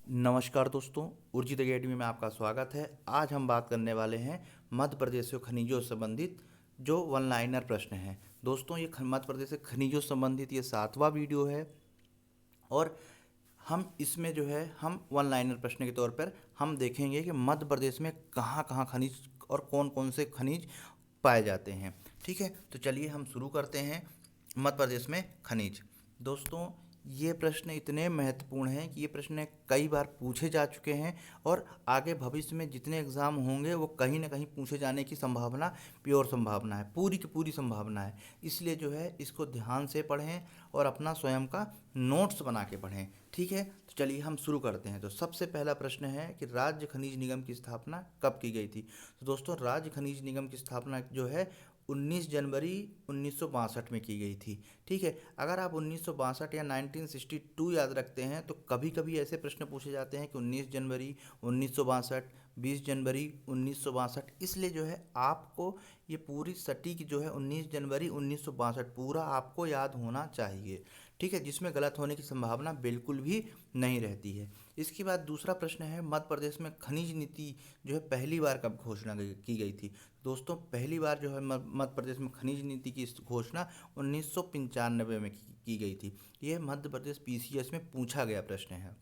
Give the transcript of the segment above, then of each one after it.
नमस्कार दोस्तों, उर्जित अकेडमी में आपका स्वागत है। आज हम बात करने वाले हैं मध्य प्रदेश के खनिजों से संबंधित जो वन लाइनर प्रश्न हैं। दोस्तों, ये मध्य प्रदेश के खनिजों से संबंधित ये 7वां वीडियो है और हम इसमें जो है हम वन लाइनर प्रश्न के तौर पर हम देखेंगे कि मध्य प्रदेश में कहाँ कहाँ खनिज और कौन कौन से खनिज पाए जाते हैं। ठीक है, तो चलिए हम शुरू करते हैं। मध्य प्रदेश में खनिज। दोस्तों, ये प्रश्न इतने महत्वपूर्ण हैं कि ये प्रश्न कई बार पूछे जा चुके हैं और आगे भविष्य में जितने एग्ज़ाम होंगे वो कहीं ना कहीं पूछे जाने की संभावना, प्योर संभावना है, पूरी की पूरी संभावना है। इसलिए जो है इसको ध्यान से पढ़ें और अपना स्वयं का नोट्स बना के पढ़ें। ठीक है, तो चलिए हम शुरू करते हैं। तो सबसे पहला प्रश्न है कि राज्य खनिज निगम की स्थापना कब की गई थी। तो दोस्तों, राज्य खनिज निगम की स्थापना जो है 19 जनवरी 1962 में की गई थी। ठीक है, अगर आप 1962 या 1962 याद रखते हैं तो कभी कभी ऐसे प्रश्न पूछे जाते हैं कि 19 जनवरी 1962, 20 जनवरी 1962, इसलिए जो है आपको ये पूरी सटीक जो है 19 जनवरी 1962 पूरा आपको याद होना चाहिए। ठीक है, जिसमें गलत होने की संभावना बिल्कुल भी नहीं रहती है। इसके बाद दूसरा प्रश्न है, मध्य प्रदेश में खनिज नीति जो है पहली बार कब घोषणा की गई थी। दोस्तों, पहली बार जो है मध्य प्रदेश में खनिज नीति की घोषणा 1995 में की गई थी। ये मध्य प्रदेश पीसीएस में पूछा गया प्रश्न है।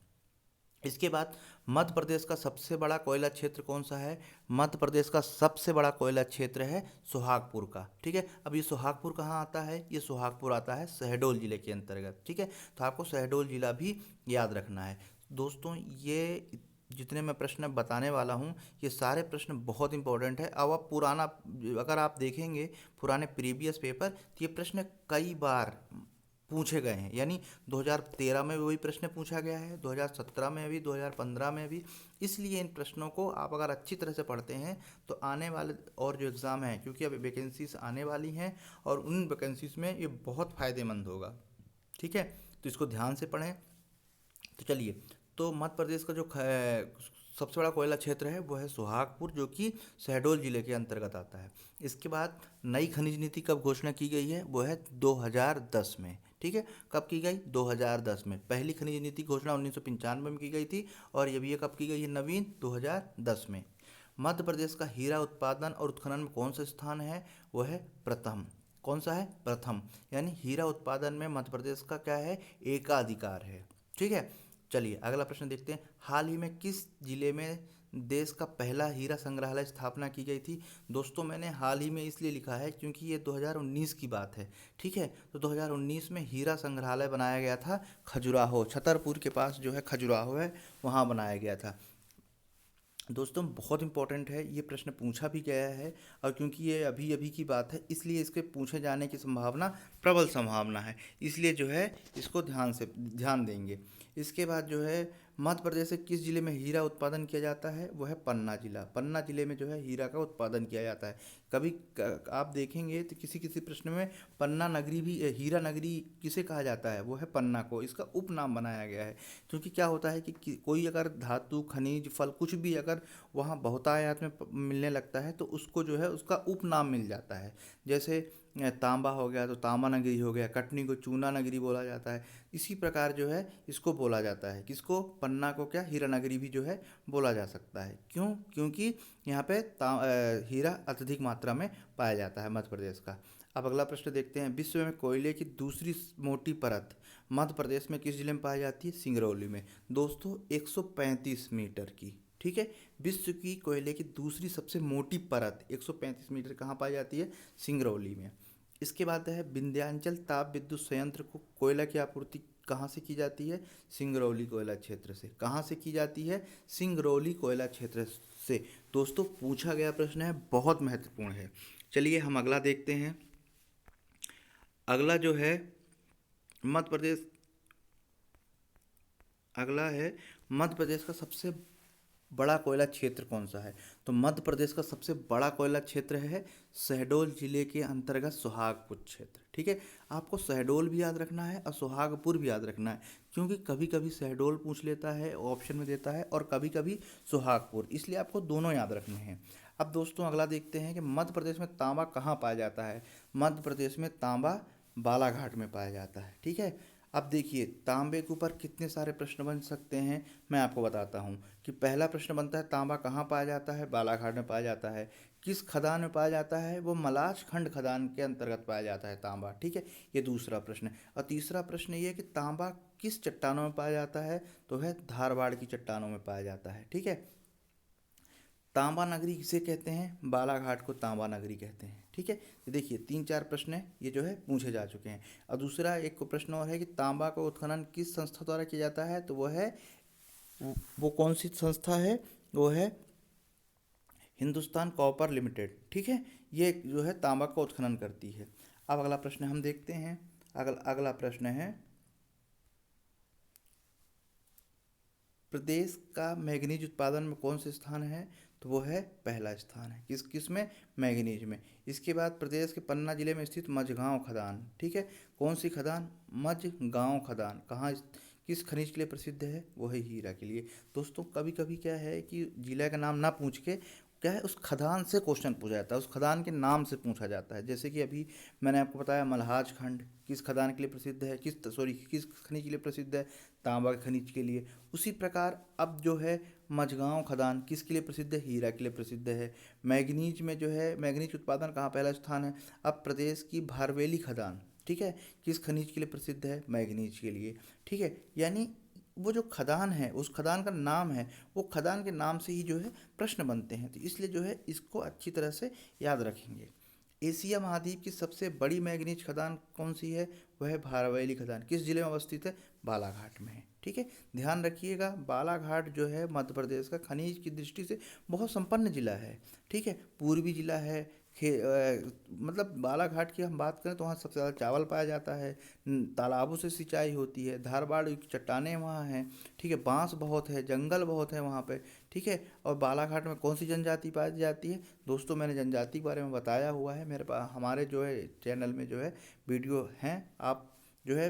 इसके बाद मध्य प्रदेश का सबसे बड़ा कोयला क्षेत्र कौन सा है। मध्य प्रदेश का सबसे बड़ा कोयला क्षेत्र है सुहागपुर का। ठीक है, अब ये सुहागपुर कहाँ आता है, ये सुहागपुर आता है शहडोल जिले के अंतर्गत। ठीक है, तो आपको शहडोल जिला भी याद रखना है। दोस्तों, ये जितने मैं प्रश्न बताने वाला हूँ ये सारे प्रश्न बहुत इंपॉर्टेंट है। अब आप पुराना अगर आप देखेंगे पुराने प्रीवियस पेपर तो ये प्रश्न कई बार पूछे गए हैं। यानी 2013 में भी वही प्रश्न पूछा गया है, 2017 में भी, 2015 में भी। इसलिए इन प्रश्नों को आप अगर अच्छी तरह से पढ़ते हैं तो आने वाले और जो एग्ज़ाम हैं, क्योंकि अब वैकेंसीज आने वाली हैं और उन वैकेंसीज में ये बहुत फ़ायदेमंद होगा। ठीक है, तो इसको ध्यान से पढ़ें। तो चलिए, तो मध्य प्रदेश का जो सबसे बड़ा कोयला क्षेत्र है वो है सुहागपुर, जो कि शहडोल जिले के अंतर्गत आता है। इसके बाद नई खनिज नीति कब घोषणा की गई है, वो है 2010 में। ठीक है, कब की गई, 2010 में। पहली खनिज नीति घोषणा 1995 में की गई थी और ये कब की गई है नवीन, 2010 में। मध्य प्रदेश का हीरा उत्पादन और उत्खनन में कौन सा स्थान है, वो है प्रथम। कौन सा है, प्रथम। यानी हीरा उत्पादन में मध्य प्रदेश का क्या है, एकाधिकार है। ठीक है, चलिए अगला प्रश्न देखते हैं। हाल ही में किस जिले में देश का पहला हीरा संग्रहालय स्थापना की गई थी। दोस्तों, मैंने हाल ही में इसलिए लिखा है क्योंकि ये 2019 की बात है। ठीक है, तो 2019 में हीरा संग्रहालय बनाया गया था खजुराहो, छतरपुर के पास जो है खजुराहो है, वहाँ बनाया गया था। दोस्तों, बहुत इंपॉर्टेंट है, ये प्रश्न पूछा भी गया है और क्योंकि ये अभी अभी की बात है इसलिए इसके पूछे जाने की संभावना, प्रबल संभावना है। इसलिए जो है इसको ध्यान देंगे। इसके बाद जो है मध्य प्रदेश से किस जिले में हीरा उत्पादन किया जाता है, वो है पन्ना जिला। पन्ना जिले में जो है हीरा का उत्पादन किया जाता है। कभी आप देखेंगे तो किसी किसी प्रश्न में पन्ना नगरी भी, हीरा नगरी किसे कहा जाता है, वो है पन्ना को, इसका उपनाम बनाया गया है। क्योंकि क्या होता है कि कोई अगर धातु, खनिज, फल कुछ भी अगर वहाँ बहुतायत में मिलने लगता है तो उसको जो है उसका उपनाम मिल जाता है। जैसे तांबा हो गया तो तांबा नगरी हो गया, कटनी को चूना नगरी बोला जाता है। इसी प्रकार जो है इसको बोला जाता है, किसको, पन्ना को क्या, हीरा नगरी भी जो है बोला जा सकता है। क्यों, क्योंकि यहाँ पे हीरा अत्यधिक मात्रा में पाया जाता है मध्य प्रदेश का। अब अगला प्रश्न देखते हैं। विश्व में कोयले की दूसरी मोटी परत मध्य प्रदेश में किस जिले में पाई जाती है, सिंगरौली में। दोस्तों, 135 मीटर की। ठीक है, विश्व की कोयले की दूसरी सबसे मोटी परत 135 मीटर कहाँ पाई जाती है, सिंगरौली में। इसके बाद है विंध्याचल ताप विद्युत संयंत्र को कोयला की आपूर्ति कहाँ से की जाती है, सिंगरौली कोयला क्षेत्र से। कहाँ से की जाती है, सिंगरौली कोयला क्षेत्र से। दोस्तों, पूछा गया प्रश्न है, बहुत महत्वपूर्ण है। चलिए हम अगला देखते हैं। अगला जो है मध्य प्रदेश, अगला है मध्य प्रदेश का सबसे बड़ा कोयला क्षेत्र कौन सा है। तो मध्य प्रदेश का सबसे बड़ा कोयला क्षेत्र है शहडोल जिले के अंतर्गत सुहागपुर क्षेत्र। ठीक है, आपको शहडोल भी याद रखना है और सुहागपुर भी याद रखना है, क्योंकि कभी कभी शहडोल पूछ लेता है, ऑप्शन में देता है, और कभी कभी सुहागपुर, इसलिए आपको दोनों याद रखने हैं। अब दोस्तों अगला देखते हैं कि मध्य प्रदेश में तांबा कहाँ पाया जाता है। मध्य प्रदेश में तांबा बालाघाट में पाया जाता है। ठीक है, अब देखिए तांबे के ऊपर कितने सारे प्रश्न बन सकते हैं, मैं आपको बताता हूँ कि पहला प्रश्न बनता है तांबा कहाँ पाया जाता है, बालाघाट में पाया जाता है। किस खदान में पाया जाता है, वो मलाच खंड खदान के अंतर्गत पाया जाता है तांबा, ठीक है। ये दूसरा प्रश्न है। और तीसरा प्रश्न ये है कि तांबा किस चट्टानों में पाया जाता है, तो है धारवाड़ की चट्टानों में पाया जाता है, ठीक है। तांबा नगरी किसे कहते हैं, बालाघाट को तांबा नगरी कहते हैं, ठीक है। तो देखिए 3-4 प्रश्न है ये जो है पूछे जा चुके हैं। और दूसरा एक को प्रश्न और है कि तांबा का उत्खनन किस संस्था द्वारा किया जाता है, तो वो है वो कौन सी संस्था है, वो है हिंदुस्तान कॉपर लिमिटेड, ठीक है। ये जो है तांबा का उत्खनन करती है। अब अगला प्रश्न हम देखते हैं। अगला प्रश्न है प्रदेश का मैग्नीज उत्पादन में कौन से स्थान है, तो वो है पहला स्थान है। किस में, मैग्नीज में। इसके बाद प्रदेश के पन्ना जिले में स्थित मझगांव खदान, ठीक है। कौन सी खदान, मझगांव खदान, किस खनिज के लिए प्रसिद्ध है, वो है हीरा के लिए। दोस्तों कभी कभी क्या है कि जिला का नाम ना पूछ के क्या है उस खदान से क्वेश्चन पूछा जाता है, उस खदान के नाम से पूछा जाता है। जैसे कि अभी मैंने आपको बताया मल्हाज खंड किस खदान के लिए प्रसिद्ध है, किस खनिज के लिए प्रसिद्ध है, तांबा के खनिज के लिए। उसी प्रकार अब जो है मझगांव खदान किसके लिए प्रसिद्ध है, हीरा के लिए प्रसिद्ध है। मैग्नीज में जो है मैग्नीज उत्पादन कहाँ पहला स्थान है। अब प्रदेश की भारवेली खदान, ठीक है, किस खनिज के लिए प्रसिद्ध है, मैग्नीज के लिए, ठीक है। यानी वो जो खदान है उस खदान का नाम है, वो खदान के नाम से ही जो है प्रश्न बनते हैं। तो इसलिए जो है इसको अच्छी तरह से याद रखेंगे। एशिया महाद्वीप की सबसे बड़ी मैग्नीज खदान कौन सी है, वह है भारवेली खदान। किस जिले में अवस्थित है, बालाघाट में है, ठीक है। ध्यान रखिएगा बालाघाट जो है मध्य प्रदेश का खनिज की दृष्टि से बहुत संपन्न जिला है, ठीक है। पूर्वी जिला है। मतलब बालाघाट की हम बात करें तो वहाँ सबसे ज़्यादा चावल पाया जाता है। तालाबों से सिंचाई होती है, धारवाड़ की चट्टानें वहाँ हैं, ठीक है। बांस बहुत है, जंगल बहुत है वहाँ पे, ठीक है। और बालाघाट में कौन सी जनजाति पाई जाती है, दोस्तों मैंने जनजाति के बारे में बताया हुआ है, मेरे पास हमारे जो है चैनल में जो है वीडियो हैं, आप जो है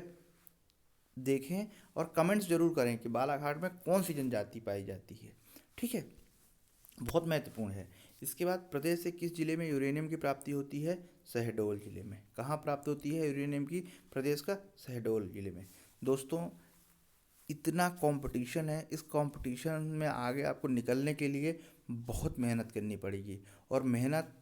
देखें और कमेंट्स जरूर करें कि बालाघाट में कौन सी जनजाति पाई जाती है, ठीक है। बहुत महत्वपूर्ण है। इसके बाद प्रदेश से किस जिले में यूरेनियम की प्राप्ति होती है, शहडोल जिले में। कहाँ प्राप्त होती है यूरेनियम की, प्रदेश का शहडोल जिले में। दोस्तों इतना कंपटीशन है, इस कंपटीशन में आगे आपको निकलने के लिए बहुत मेहनत करनी पड़ेगी। और मेहनत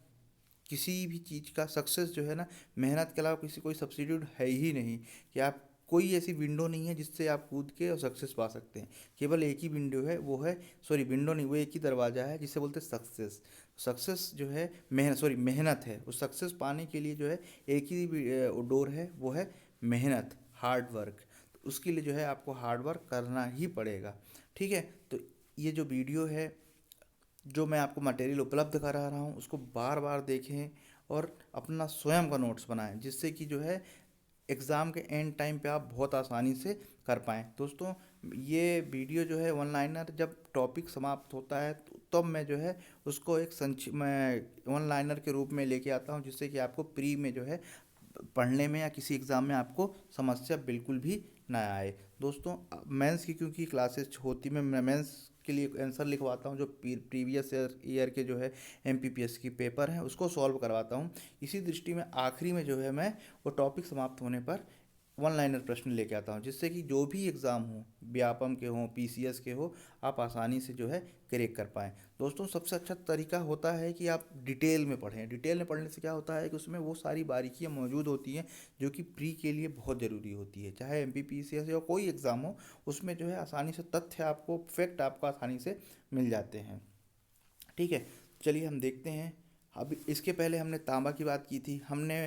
किसी भी चीज़ का सक्सेस जो है ना, मेहनत के अलावा किसी कोई सब्स्टिट्यूट है ही नहीं कि आप कोई ऐसी विंडो नहीं है जिससे आप कूद के और सक्सेस पा सकते हैं। केवल एक ही विंडो है, वो है सॉरी विंडो नहीं, वो एक ही दरवाज़ा है जिसे बोलते हैं सक्सेस। सक्सेस जो है मेहनत है। उस सक्सेस पाने के लिए जो है एक ही डोर है, वो है मेहनत, हार्ड वर्क। तो उसके लिए जो है आपको हार्ड वर्क करना ही पड़ेगा, ठीक है। तो ये जो वीडियो है, जो मैं आपको मटेरियल उपलब्ध करा रहा हूँ, उसको बार बार देखें और अपना स्वयं का नोट्स बनाएं, जिससे कि जो है एग्ज़ाम के एंड टाइम पे आप बहुत आसानी से कर पाएँ। दोस्तों ये वीडियो जो है वन लाइनर जब टॉपिक समाप्त होता है तो तब मैं जो है उसको मैं वन लाइनर के रूप में लेके आता हूँ, जिससे कि आपको प्री में जो है पढ़ने में या किसी एग्ज़ाम में आपको समस्या बिल्कुल भी ना आए। दोस्तों मेंस की क्योंकि क्लासेस होती, मैं मेंस के लिए आंसर लिखवाता हूँ, जो प्रीवियस ईयर के जो है एमपीपीएस की पेपर हैं उसको सॉल्व करवाता हूँ। इसी दृष्टि में आखिरी में जो है मैं वो टॉपिक समाप्त होने पर वन लाइनर प्रश्न लेके आता हूँ, जिससे कि जो भी एग्ज़ाम हो, व्यापम के हों, पीसीएस के हो, आप आसानी से जो है क्रैक कर पाएँ। दोस्तों सबसे अच्छा तरीका होता है कि आप डिटेल में पढ़ें। डिटेल में पढ़ने से क्या होता है कि उसमें वो सारी बारीकियाँ मौजूद होती हैं जो कि प्री के लिए बहुत ज़रूरी होती है। चाहे एमपीपीसीएस या कोई एग्ज़ाम हो, उसमें जो है आसानी से तथ्य आपको, फैक्ट आपको आसानी से मिल जाते हैं, ठीक है। चलिए हम देखते हैं। अब इसके पहले हमने तांबा की बात की थी, हमने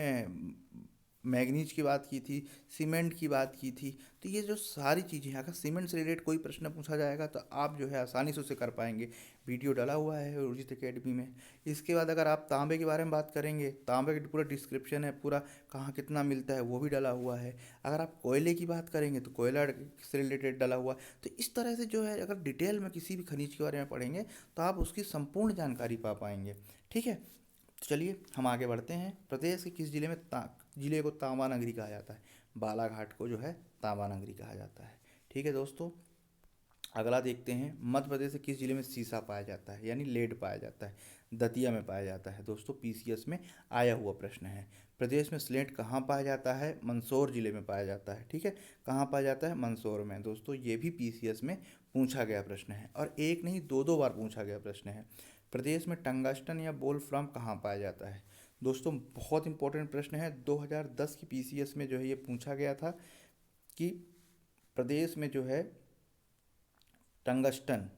मैग्नीज की बात की थी, सीमेंट की बात की थी। तो ये जो सारी चीज़ें हैं, अगर सीमेंट से रिलेटेड कोई प्रश्न पूछा जाएगा तो आप जो है आसानी से उसे कर पाएंगे। वीडियो डाला हुआ है उर्जित एकेडमी में। इसके बाद अगर आप तांबे के बारे में बात करेंगे, तांबे की पूरा डिस्क्रिप्शन है, पूरा कहाँ कितना मिलता है वो भी डाला हुआ है। अगर आप कोयले की बात करेंगे तो कोयला से रिलेटेड डाला हुआ है। तो इस तरह से जो है अगर डिटेल में किसी भी खनिज के बारे में पढ़ेंगे तो आप उसकी संपूर्ण जानकारी पा पाएंगे, ठीक है। तो चलिए हम आगे बढ़ते हैं। प्रदेश के किस जिले को तांबा नगरी कहा जाता है, बालाघाट को जो है तांबा नगरी कहा जाता है, ठीक है दोस्तों। अगला देखते हैं, मध्य प्रदेश के किस जिले में सीसा पाया जाता है यानी लेड पाया जाता है? दतिया में पाया जाता है। दोस्तों पीसीएस में आया हुआ प्रश्न है। प्रदेश में स्लेट कहाँ पाया जाता है? मंदसौर जिले में पाया जाता है। ठीक है, कहाँ पाया जाता है? मंदसौर में। दोस्तों ये भी पीसीएस में पूछा गया प्रश्न है और एक नहीं दो दो बार पूछा गया प्रश्न है। प्रदेश में टंगस्टन या वोल्फ्राम कहाँ पाया जाता है? दोस्तों बहुत इंपॉर्टेंट प्रश्न है, 2010 की पीसीएस में जो है ये पूछा गया था कि प्रदेश में जो है टंगस्टन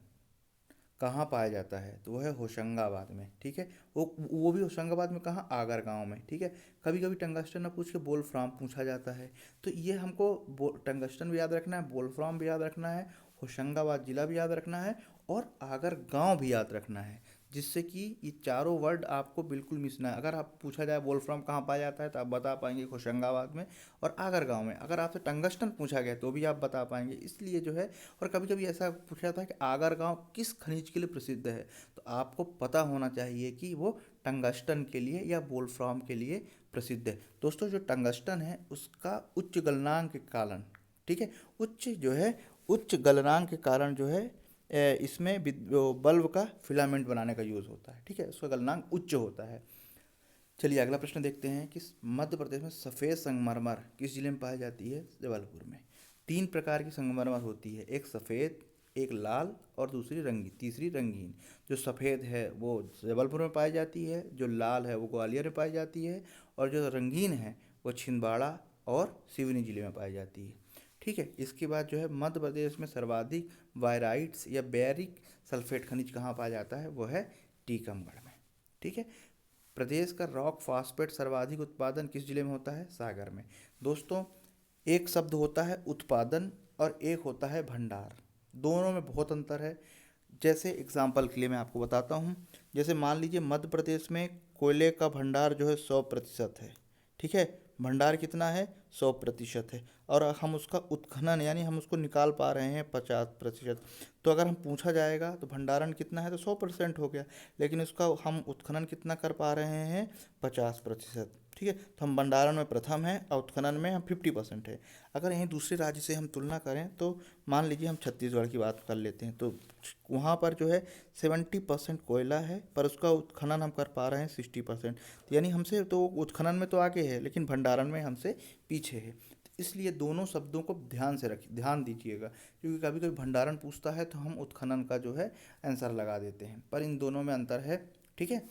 कहाँ पाया जाता है, तो वो है होशंगाबाद में। ठीक है, वो भी होशंगाबाद में कहाँ? आगर गांव में। ठीक है, कभी कभी टंगस्टन ना पूछ के वोल्फ्राम पूछा जाता है, तो ये हमको टंगस्टन भी याद रखना है, वोल्फ्राम भी याद रखना है, होशंगाबाद जिला भी याद रखना है और आगर गांव भी याद रखना है, जिससे कि ये चारों वर्ड आपको बिल्कुल मिस ना है। अगर आप पूछा जाए वोल्फ्राम कहाँ पाया जाता है तो आप बता पाएंगे होशंगाबाद में और आगर गांव में। अगर आपसे टंगस्टन पूछा गया तो भी आप बता पाएंगे, इसलिए जो है। और कभी कभी ऐसा पूछा जाता है कि आगर गांव किस खनिज के लिए प्रसिद्ध है, तो आपको पता होना चाहिए कि वो टंगस्टन के लिए या वोल्फ्राम के लिए प्रसिद्ध है। दोस्तों जो टंगस्टन है उसका उच्च गलनांक के कारण, ठीक है, उच्च गलनांक के कारण जो है इसमें वो बल्ब का फिलामेंट बनाने का यूज़ होता है। ठीक है, उसका गलनांक उच्च होता है। चलिए अगला प्रश्न देखते हैं कि मध्य प्रदेश में सफ़ेद संगमरमर किस जिले में पाई जाती है? जबलपुर में। तीन प्रकार की संगमरमर होती है, एक सफ़ेद, एक लाल और तीसरी रंगीन। जो सफ़ेद है वो जबलपुर में पाई जाती है, जो लाल है वो ग्वालियर में पाई जाती है और जो रंगीन है वो छिंदवाड़ा और सिवनी जिले में पाई जाती है। ठीक है, इसके बाद जो है मध्य प्रदेश में सर्वाधिक बायराइट्स या बेरिक सल्फेट खनिज कहाँ पाया जाता है? वो है टीकमगढ़ में। ठीक है, प्रदेश का रॉक फास्फेट सर्वाधिक उत्पादन किस जिले में होता है? सागर में। दोस्तों एक शब्द होता है उत्पादन और एक होता है भंडार, दोनों में बहुत अंतर है। जैसे एग्जाम्पल के लिए मैं आपको बताता हूँ, जैसे मान लीजिए मध्य प्रदेश में कोयले का भंडार जो है 100% है। ठीक है, भंडार कितना है? 100% है और हम उसका उत्खनन यानी हम उसको निकाल पा रहे हैं 50%। तो अगर हम पूछा जाएगा तो भंडारण कितना है तो 100% हो गया, लेकिन उसका हम उत्खनन कितना कर पा रहे हैं? 50%। ठीक है, तो हम भंडारण में प्रथम है और उत्खनन में हम 50% है। अगर यहीं दूसरे राज्य से हम तुलना करें तो मान लीजिए हम छत्तीसगढ़ की बात कर लेते हैं, तो वहाँ पर जो है 70% कोयला है पर उसका उत्खनन हम कर पा रहे हैं 60%। यानी हमसे तो उत्खनन में तो आगे है लेकिन भंडारण में हमसे पीछे है। तो इसलिए दोनों शब्दों को ध्यान दीजिएगा, क्योंकि कभी कभी भंडारण पूछता है तो हम उत्खनन का जो है आंसर लगा देते हैं, पर इन दोनों में अंतर है। ठीक है,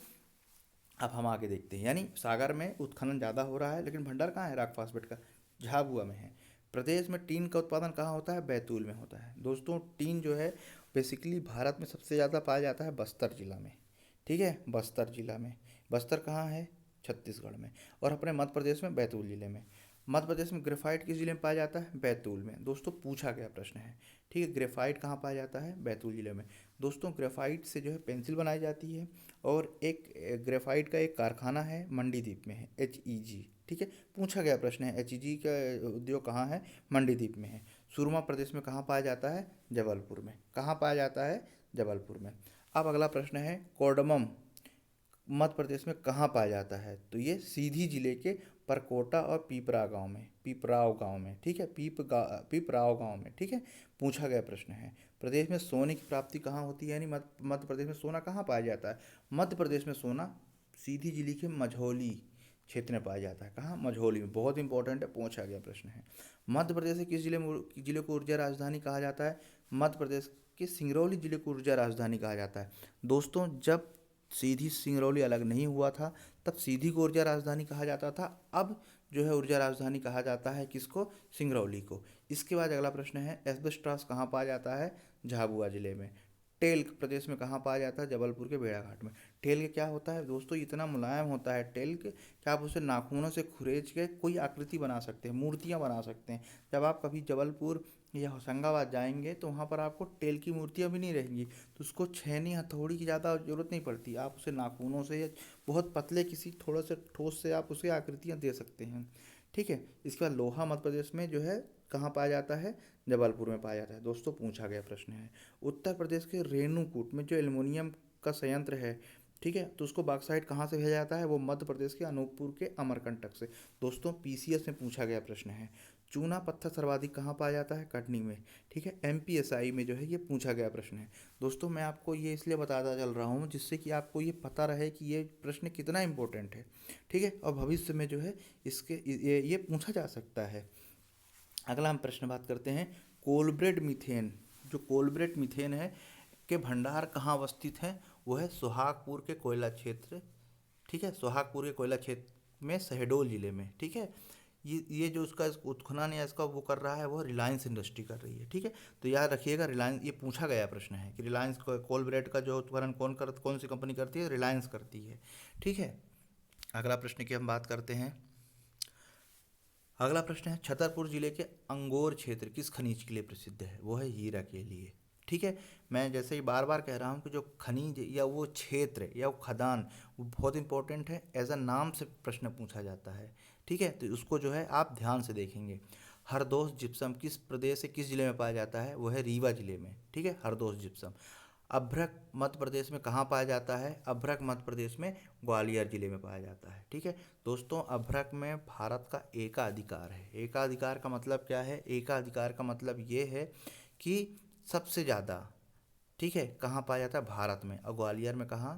अब हम आगे देखते हैं, यानी सागर में उत्खनन ज़्यादा हो रहा है लेकिन भंडार कहाँ है? रॉक फास्फेट का झाबुआ में है। प्रदेश में टीन का उत्पादन कहाँ होता है? बैतूल में होता है। दोस्तों टीन जो है बेसिकली भारत में सबसे ज़्यादा पाया जाता है बस्तर जिला में। ठीक है, बस्तर जिला में। बस्तर कहाँ है? छत्तीसगढ़ में। और अपने मध्य प्रदेश में बैतूल जिले में। मध्य प्रदेश में ग्रेफाइट किस जिले में पाया जाता है? बैतूल में। दोस्तों पूछा गया प्रश्न है। ठीक है, ग्रेफाइट कहाँ पाया जाता है? बैतूल जिले में। दोस्तों ग्रेफाइट से जो है पेंसिल बनाई जाती है और एक ग्रेफाइट का एक कारखाना है मंडीदीप में है, HEG। ठीक है, पूछा गया प्रश्न है HEG का उद्योग कहाँ है? मंडीदीप में है। सुरमा प्रदेश में कहाँ पाया जाता है? जबलपुर में। कहाँ पाया जाता है? जबलपुर में। अब अगला प्रश्न है कोडमम मध्य प्रदेश में कहाँ पाया जाता है? तो ये सीधी जिले के परकोटा और पीपराव गांव में। ठीक है, पीपराव गांव में। ठीक है, पूछा गया प्रश्न है। प्रदेश में सोने की प्राप्ति कहाँ होती है, यानी मध्य प्रदेश में सोना कहाँ पाया जाता है? मध्य प्रदेश में सोना सीधी जिले के मझौली क्षेत्र में पाया जाता है। कहाँ? मझौली में। बहुत इंपॉर्टेंट है, पूछा गया प्रश्न है। मध्य प्रदेश के किस जिले को ऊर्जा राजधानी कहा जाता है? मध्य प्रदेश के सिंगरौली जिले को ऊर्जा राजधानी कहा जाता है। दोस्तों जब सीधी सिंगरौली अलग नहीं हुआ था तब सीधी को ऊर्जा राजधानी कहा जाता था, अब जो है ऊर्जा राजधानी कहा जाता है किसको? सिंगरौली को। इसके बाद अगला प्रश्न है एस्बेस्टॉस कहाँ पाया जाता है? झाबुआ जिले में। टेल्क प्रदेश में कहाँ पाया जाता है? जबलपुर के भेड़ाघाट में। टेल्क क्या होता है दोस्तों? इतना मुलायम होता है टेल्क कि आप उसे नाखूनों से खुरेच के कोई आकृति बना सकते हैं, मूर्तियाँ बना सकते हैं। जब आप कभी जबलपुर या होशंगाबाद जाएंगे तो वहाँ पर आपको टेल की मूर्तियाँ भी नहीं रहेंगी, तो उसको छेनी हथौड़ी की ज़्यादा ज़रूरत नहीं पड़ती, आप उसे नाखूनों से या बहुत पतले किसी थोड़ा से ठोस से आप उसे आकृतियाँ दे सकते हैं। ठीक है, इसके बाद लोहा मध्य प्रदेश में जो है कहाँ पाया जाता है? जबलपुर में पाया जाता है। दोस्तों पूछा गया प्रश्न है। उत्तर प्रदेश के रेणुकूट में जो एल्युमिनियम का संयंत्र है, ठीक है, तो उसको बॉक्साइट कहाँ से भेजा जाता है? वो मध्य प्रदेश के अनूपपुर के अमरकंटक से। दोस्तों पीसीएस में पूछा गया प्रश्न है। चूना पत्थर सर्वाधिक कहाँ पाया जाता है? कटनी में। ठीक है, एमपीएसआई में जो है ये पूछा गया प्रश्न है। दोस्तों मैं आपको ये इसलिए बताता चल रहा हूँ जिससे कि आपको ये पता रहे कि ये प्रश्न कितना इम्पोर्टेंट है। ठीक है, और भविष्य में जो है इसके ये पूछा जा सकता है। अगला हम प्रश्न बात करते हैं कोलब्रेड मीथेन। जो कोलब्रेड मीथेन है के भंडार कहाँ अवस्थित हैं? वो है सुहागपुर के कोयला क्षेत्र। ठीक है, सुहागपुर के कोयला क्षेत्र में शहडोल जिले में। ठीक है, ये जो उसका उत्खनन या इसका वो कर रहा है वो रिलायंस इंडस्ट्री कर रही है। ठीक है, तो याद रखिएगा रिलायंस, ये पूछा गया प्रश्न है कि रिलायंस कोलब्रेड का जो उत्खनन कौन सी कंपनी करती है? रिलायंस करती है। ठीक है, अगला प्रश्न की हम बात करते हैं। अगला प्रश्न है छतरपुर जिले के अंगोर क्षेत्र किस खनिज के लिए प्रसिद्ध है? वो है हीरा के लिए। ठीक है, मैं जैसे ही बार बार कह रहा हूँ कि जो खनिज या वो क्षेत्र या वो खदान वो बहुत इंपॉर्टेंट है, एज अ नाम से प्रश्न पूछा जाता है। ठीक है, तो उसको जो है आप ध्यान से देखेंगे। हरदोस जिप्सम किस प्रदेश से किस जिले में पाया जाता है? वो है रीवा जिले में। ठीक है, हरदोस जिप्सम। अभ्रक मध्य प्रदेश में कहाँ पाया जाता है? अभ्रक मध्य प्रदेश में ग्वालियर जिले में पाया जाता है। ठीक है दोस्तों, अभ्रक में भारत का एकाधिकार है। एकाधिकार का मतलब क्या है? एकाधिकार का मतलब ये है कि सबसे ज़्यादा, ठीक है, कहाँ पाया जाता है? भारत में। और ग्वालियर में कहाँ?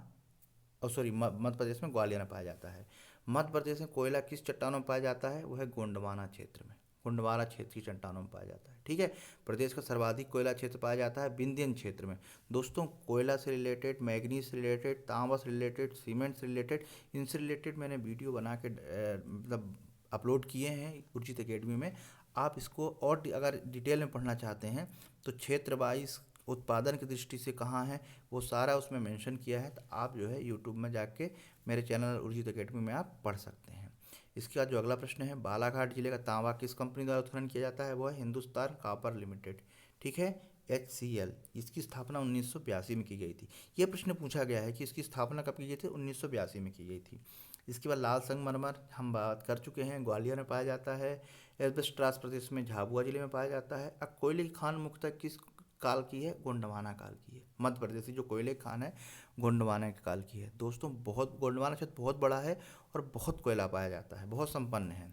और सॉरी, मध्य प्रदेश में ग्वालियर में पाया जाता है। मध्य प्रदेश में कोयला किस चट्टानों में पाया जाता है? वो है गोंडवाना क्षेत्र में। गोंडवाना क्षेत्र की चट्टानों में पाया जाता है। ठीक है, प्रदेश का सर्वाधिक कोयला क्षेत्र पाया जाता है विंध्यन क्षेत्र में। दोस्तों कोयला से रिलेटेड, मैग्नीज से रिलेटेड, तांबा से रिलेटेड, सीमेंट से रिलेटेड, इनसे रिलेटेड मैंने वीडियो बना के मतलब अपलोड किए हैं उर्जित एकेडमी में। आप इसको और अगर डिटेल में पढ़ना चाहते हैं तो क्षेत्र वाइज उत्पादन की दृष्टि से कहाँ है वो सारा उसमें मेंशन किया है। तो आप जो है यूट्यूब में जाके मेरे चैनल उर्जित एकेडमी में आप पढ़ सकते हैं। इसके बाद जो अगला प्रश्न है बालाघाट जिले का तांबा किस कंपनी द्वारा उत्खनन किया जाता है? वो है हिंदुस्तान कॉपर लिमिटेड। ठीक है, HCL। इसकी स्थापना 1982 में की गई थी। ये प्रश्न पूछा गया है कि इसकी स्थापना कब की गई थी? 1982 में की गई थी। इसके बाद लाल संगमरमर हम बात कर चुके हैं, ग्वालियर में पाया जाता है। एल्बस्ट्रास प्रदेश में झाबुआ जिले में पाया जाता है। अब कोयले की खान मुख्यतः किस काल की है? गोंडवाना काल की है। मध्य प्रदेश की जो कोयले की खान है गोंडवाना के काल की है। दोस्तों बहुत गोंडवाना क्षेत्र बहुत बड़ा है और बहुत कोयला पाया जाता है, बहुत संपन्न है।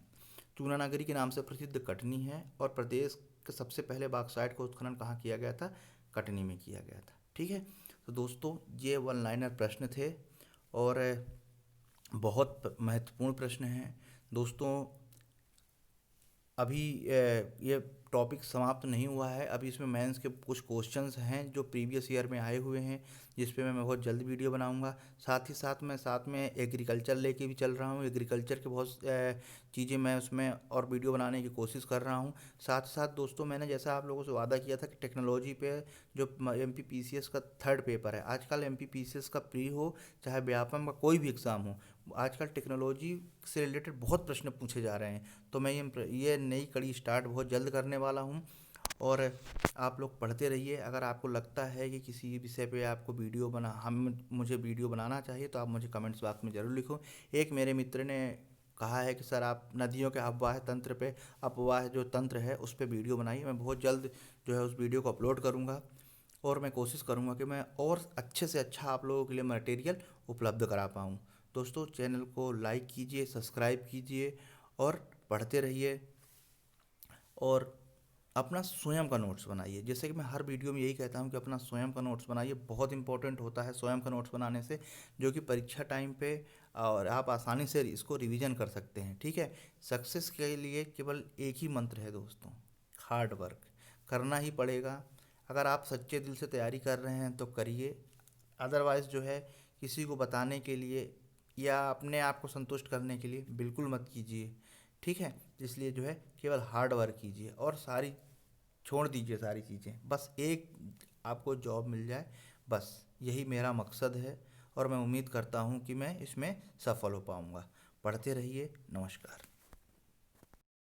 चूना नगरी के नाम से प्रसिद्ध कटनी है और प्रदेश के सबसे पहले बॉक्साइट का उत्खनन कहाँ किया गया था? कटनी में किया गया था। ठीक है, तो दोस्तों ये वन लाइनर प्रश्न थे और बहुत महत्वपूर्ण प्रश्न हैं। दोस्तों अभी ये टॉपिक समाप्त नहीं हुआ है, अभी इसमें मेंस के कुछ क्वेश्चंस हैं जो प्रीवियस ईयर में आए हुए हैं जिस पे मैं बहुत जल्द वीडियो बनाऊंगा। साथ ही साथ में एग्रीकल्चर लेके भी चल रहा हूँ। एग्रीकल्चर के बहुत चीज़ें मैं उसमें और वीडियो बनाने की कोशिश कर रहा हूँ। साथ ही साथ दोस्तों मैंने जैसा आप लोगों से वादा किया था कि टेक्नोलॉजी पे जो MPPCS का 3rd पेपर है, आजकल MPPCS का प्री हो चाहे व्यापम का कोई भी एग्ज़ाम हो, आजकल टेक्नोलॉजी से रिलेटेड बहुत प्रश्न पूछे जा रहे हैं। तो मैं ये नई कड़ी स्टार्ट बहुत जल्द करने वाला हूँ और आप लोग पढ़ते रहिए। अगर आपको लगता है कि किसी विषय पे आपको मुझे वीडियो बनाना चाहिए तो आप मुझे कमेंट्स बॉक्स में ज़रूर लिखो। एक मेरे मित्र ने कहा है कि सर आप नदियों के अपवाह जो तंत्र है उस पर वीडियो बनाइए। मैं बहुत जल्द जो है उस वीडियो को अपलोड करूँगा और मैं कोशिश करूँगा कि मैं और अच्छे से अच्छा आप लोगों के लिए मटेरियल उपलब्ध करा पाऊँ। दोस्तों चैनल को लाइक कीजिए, सब्सक्राइब कीजिए और पढ़ते रहिए और अपना स्वयं का नोट्स बनाइए। जैसे कि मैं हर वीडियो में यही कहता हूँ कि अपना स्वयं का नोट्स बनाइए, बहुत इंपॉर्टेंट होता है स्वयं का नोट्स बनाने से, जो कि परीक्षा टाइम पे और आप आसानी से इसको रिवीजन कर सकते हैं। ठीक है, सक्सेस के लिए केवल एक ही मंत्र है दोस्तों, हार्ड वर्क करना ही पड़ेगा। अगर आप सच्चे दिल से तैयारी कर रहे हैं तो करिए, अदरवाइज़ जो है किसी को बताने के लिए या अपने आप को संतुष्ट करने के लिए बिल्कुल मत कीजिए। ठीक है, इसलिए जो है केवल हार्ड वर्क कीजिए और सारी छोड़ दीजिए सारी चीज़ें, बस एक आपको जॉब मिल जाए, बस यही मेरा मकसद है और मैं उम्मीद करता हूँ कि मैं इसमें सफल हो पाऊँगा। पढ़ते रहिए। नमस्कार।